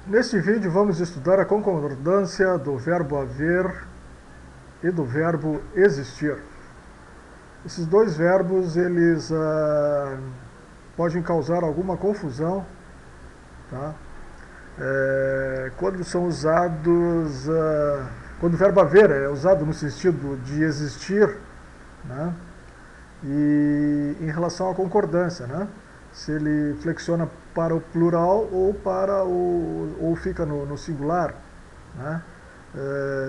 Neste vídeo vamos estudar a concordância do verbo haver e do verbo existir. Esses dois verbos eles podem causar alguma confusão, tá? Quando são usados, quando o verbo haver é usado no sentido de existir, né? E em relação à concordância, né? Se ele flexiona para o plural ou fica no singular, né?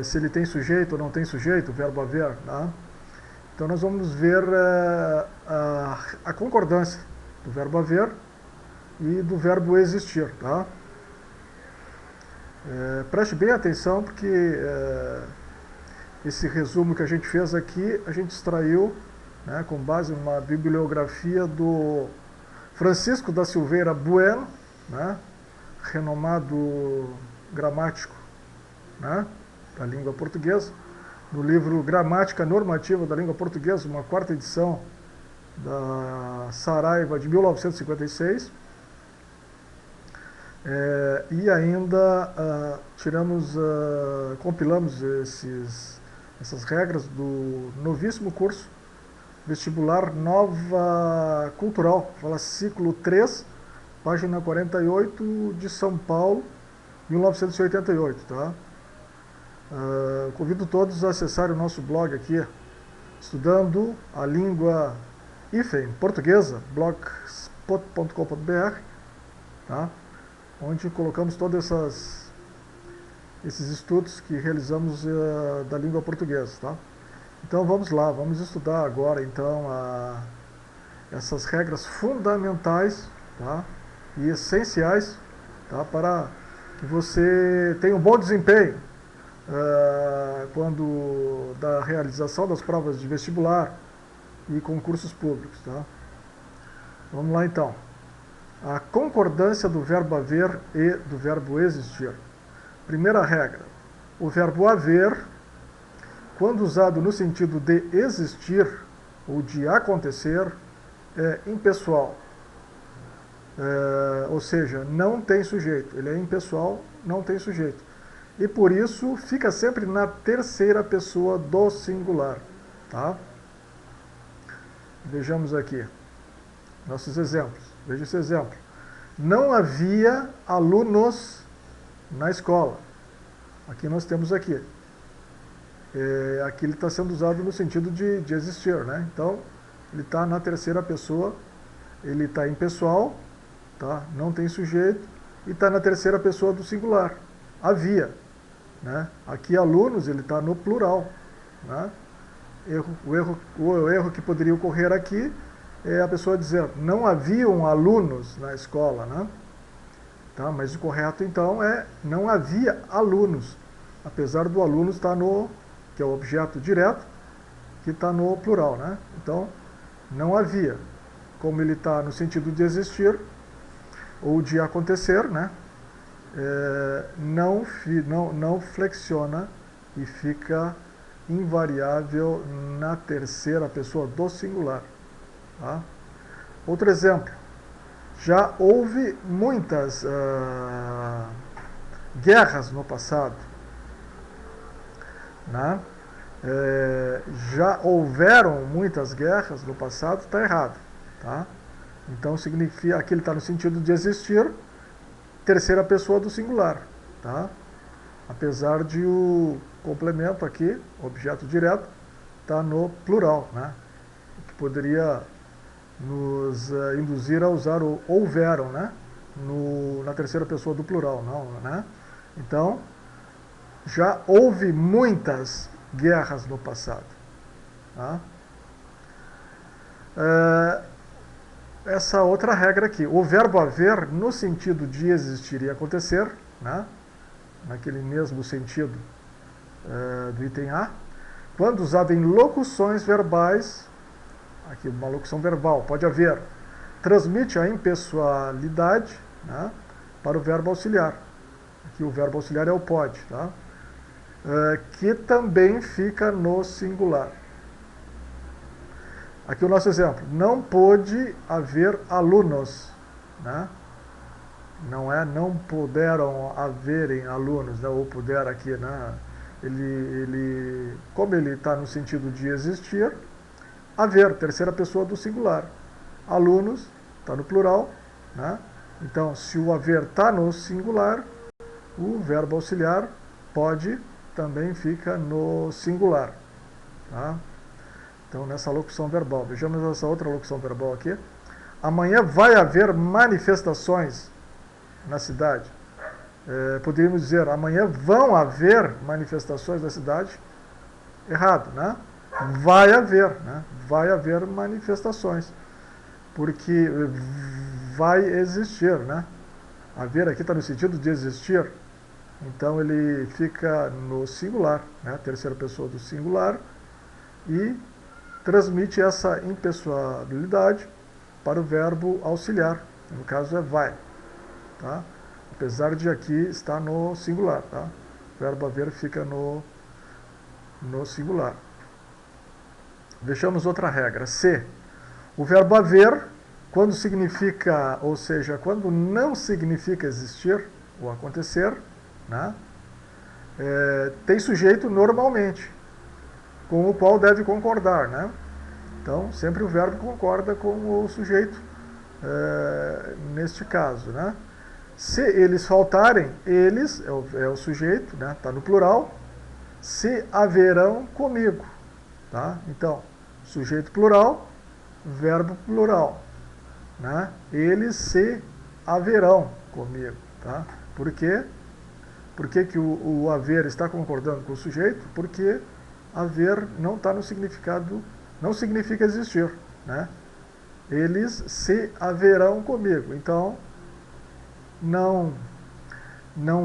Se ele tem sujeito ou não tem sujeito, o verbo haver, né? Então nós vamos ver a concordância do verbo haver e do verbo existir, tá? Preste bem atenção porque esse resumo que a gente fez aqui, a gente extraiu, né, com base numa bibliografia do Francisco da Silveira Bueno, né, renomado gramático, né, da língua portuguesa, no livro Gramática Normativa da Língua Portuguesa, uma quarta edição da Saraiva de 1956. E ainda compilamos essas regras do novíssimo curso vestibular Nova Cultural, fala ciclo 3, página 48, de São Paulo, 1988, tá? Convido todos a acessarem o nosso blog aqui, estudando a língua portuguesa, blogspot.com.br, tá? Onde colocamos todos esses estudos que realizamos da língua portuguesa, tá? Então vamos lá, vamos estudar agora então essas regras fundamentais, tá? E essenciais, tá? Para que você tenha um bom desempenho quando da realização das provas de vestibular e concursos públicos, tá? Vamos lá então. A concordância do verbo haver e do verbo existir. Primeira regra: o verbo haver, quando usado no sentido de existir ou de acontecer, é impessoal. Ou seja, não tem sujeito. Ele é impessoal, não tem sujeito. E por isso fica sempre na terceira pessoa do singular, tá? Vejamos aqui nossos exemplos. Veja esse exemplo. Não havia alunos na escola. Aqui nós temos aqui. Aqui ele está sendo usado no sentido de existir, né? Então, ele está na terceira pessoa, ele está impessoal, tá? Não tem sujeito, e está na terceira pessoa do singular. Havia, né? Aqui alunos, ele está no plural, né? O erro que poderia ocorrer aqui é a pessoa dizer não haviam alunos na escola, né? Tá? Mas o correto então é não havia alunos, apesar do aluno estar que é o objeto direto, que está no plural, né? Então, não havia, como ele está no sentido de existir ou de acontecer, né? Não flexiona e fica invariável na terceira pessoa do singular. Tá? Outro exemplo. Já houve muitas guerras no passado, né? Já houveram muitas guerras no passado, está errado, tá? Então significa, aqui ele está no sentido de existir, terceira pessoa do singular, tá? Apesar de o complemento aqui, objeto direto, está no plural, né? Que poderia nos induzir a usar o houveram, né? Na terceira pessoa do plural, não, né? Então, já houve muitas guerras no passado. Tá? Essa outra regra aqui, o verbo haver no sentido de existir e acontecer, né? Naquele mesmo sentido do item A, quando usado em locuções verbais, aqui uma locução verbal, pode haver, transmite a impessoalidade, né, para o verbo auxiliar. Aqui o verbo auxiliar é o pode, tá? Que também fica no singular. Aqui o nosso exemplo. Não pôde haver alunos, né? não puderam haverem alunos, né, ou puder aqui, né, como ele está no sentido de existir, haver, terceira pessoa do singular. Alunos, está no plural, né? Então, se o haver está no singular, o verbo auxiliar pode também fica no singular. Tá? Então, nessa locução verbal. Vejamos essa outra locução verbal aqui. Amanhã vai haver manifestações na cidade. Poderíamos dizer, amanhã vão haver manifestações na cidade. Errado, né? Vai haver, né? Vai haver manifestações. Porque vai existir, né? Haver aqui está no sentido de existir. Então ele fica no singular, né? Terceira pessoa do singular, e transmite essa impessoalidade para o verbo auxiliar. No caso é vai. Tá? Apesar de aqui estar no singular. Tá? O verbo haver fica no singular. Vejamos outra regra. Se o verbo haver, quando significa, ou seja, quando não significa existir ou acontecer, né, tem sujeito normalmente, com o qual deve concordar. Né? Então, sempre o verbo concorda com o sujeito, neste caso. Né? Se eles faltarem, eles, é o sujeito, né, está no plural, se haverão comigo. Tá? Então, sujeito plural, verbo plural. Né? Eles se haverão comigo. Tá? Por quê? Por que, que o haver está concordando com o sujeito? Porque haver não está no significado, não significa existir. Né? Eles se haverão comigo. Então, não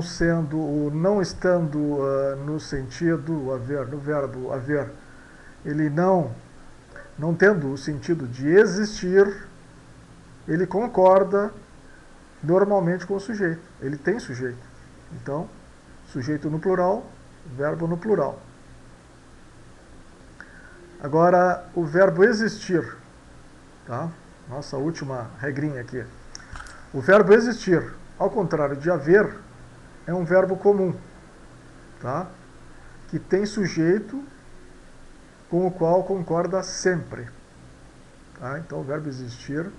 estando no sentido haver, no verbo haver, ele não tendo o sentido de existir, ele concorda normalmente com o sujeito. Ele tem sujeito. Então, sujeito no plural, verbo no plural. Agora, o verbo existir. Tá? Nossa última regrinha aqui. O verbo existir, ao contrário de haver, é um verbo comum. Tá? Que tem sujeito com o qual concorda sempre. Tá? Então, o verbo existir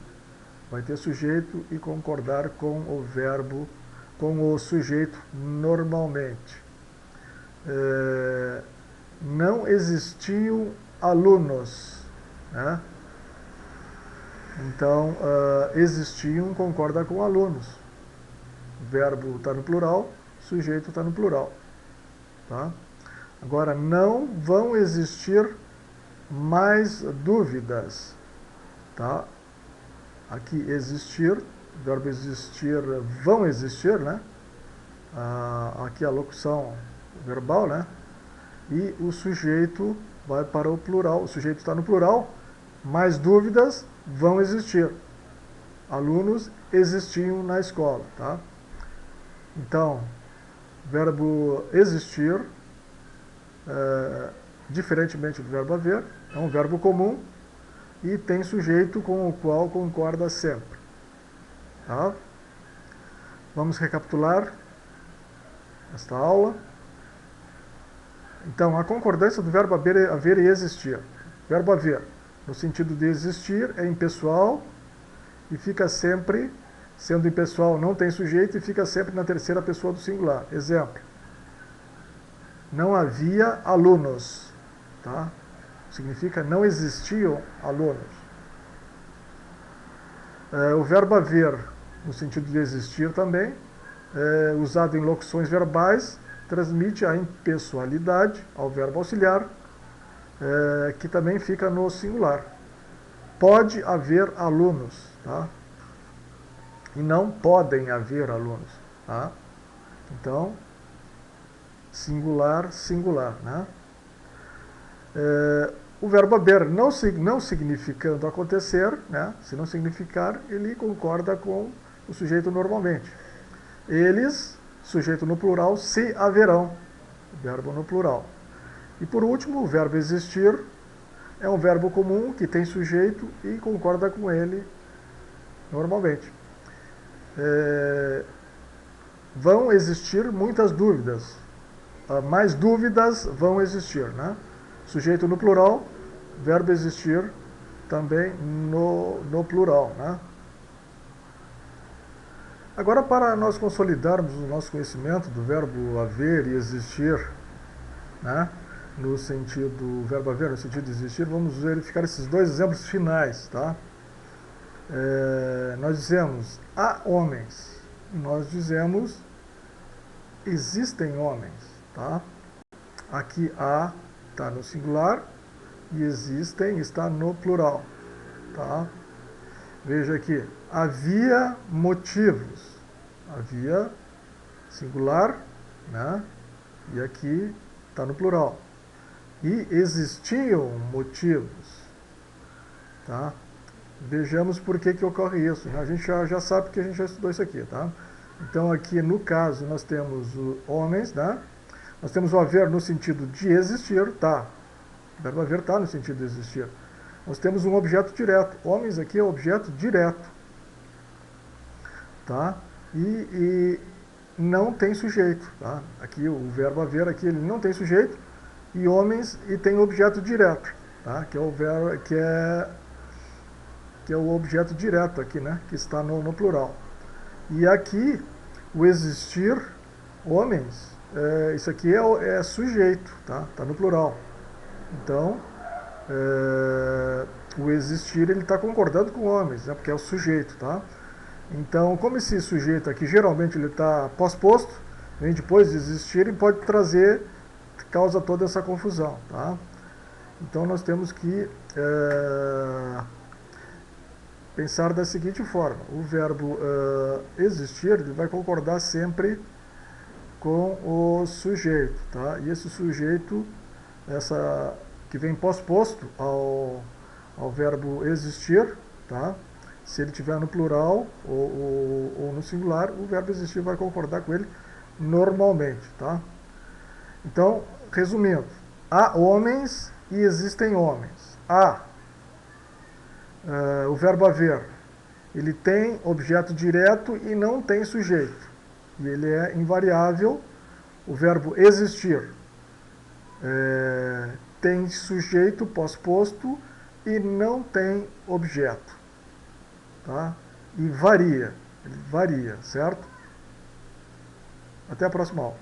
vai ter sujeito e concordar com o verbo, com o sujeito normalmente. Não existiam alunos. Né? Então, existiam concorda com alunos. O verbo está no plural, o sujeito está no plural. Tá? Agora, não vão existir mais dúvidas. Tá? Aqui existir, verbo existir, vão existir, né? Aqui a locução verbal, né? E o sujeito vai para o plural, o sujeito está no plural, mais dúvidas vão existir. Alunos existiam na escola, tá? Então, verbo existir, diferentemente do verbo haver, é um verbo comum, e tem sujeito com o qual concorda sempre. Tá? Vamos recapitular esta aula. Então, a concordância do verbo haver e existir. Verbo haver, no sentido de existir, é impessoal e fica sempre, sendo impessoal, não tem sujeito e fica sempre na terceira pessoa do singular. Exemplo. Não havia alunos. Tá? Significa não existiam alunos. O verbo haver, no sentido de existir também, usado em locuções verbais, transmite a impessoalidade ao verbo auxiliar, que também fica no singular. Pode haver alunos, tá? E não podem haver alunos. Tá? Então, singular, singular. Né? O verbo haver não significando acontecer, né? Se não significar, ele concorda com o sujeito normalmente. Eles, sujeito no plural, se haverão, verbo no plural. E por último, o verbo existir é um verbo comum que tem sujeito e concorda com ele normalmente. vão existir muitas dúvidas. Mais dúvidas vão existir, né? Sujeito no plural, verbo existir também no plural, né? Agora, para nós consolidarmos o nosso conhecimento do verbo haver e existir, né? No sentido, verbo haver, no sentido de existir, vamos verificar esses dois exemplos finais, tá? Nós dizemos há homens, nós dizemos existem homens, tá? Aqui há está no singular e existem está no plural, tá? Veja aqui, havia motivos, havia singular, né? E aqui está no plural. E existiam motivos, tá? Vejamos por que ocorre isso, né? A gente já sabe que a gente já estudou isso aqui, tá? Então aqui no caso nós temos homens, né? Nós temos o haver no sentido de existir, tá? O verbo haver está no sentido de existir. Nós temos um objeto direto. Homens aqui é objeto direto, tá? E não tem sujeito, tá? Aqui o verbo haver aqui ele não tem sujeito e homens e tem objeto direto, tá? Que é o verbo que é o objeto direto aqui, né? Que está no plural. E aqui o existir homens, isso aqui é sujeito, tá? Tá no plural. Então o existir ele está concordando com homens, né? Porque é o sujeito, tá? Então, como esse sujeito aqui geralmente ele está pós-posto, vem depois de existir e pode trazer, causa toda essa confusão, tá? Então nós temos que pensar da seguinte forma: o verbo existir ele vai concordar sempre com o sujeito, tá? E esse sujeito, que vem pós-posto ao verbo existir, tá? Se ele estiver no plural ou no singular, o verbo existir vai concordar com ele normalmente, tá? Então, resumindo, há homens e existem homens. O verbo haver, ele tem objeto direto e não tem sujeito. E ele é invariável. O verbo existir tem sujeito pós-posto e não tem objeto, tá? E varia, certo? Até a próxima aula.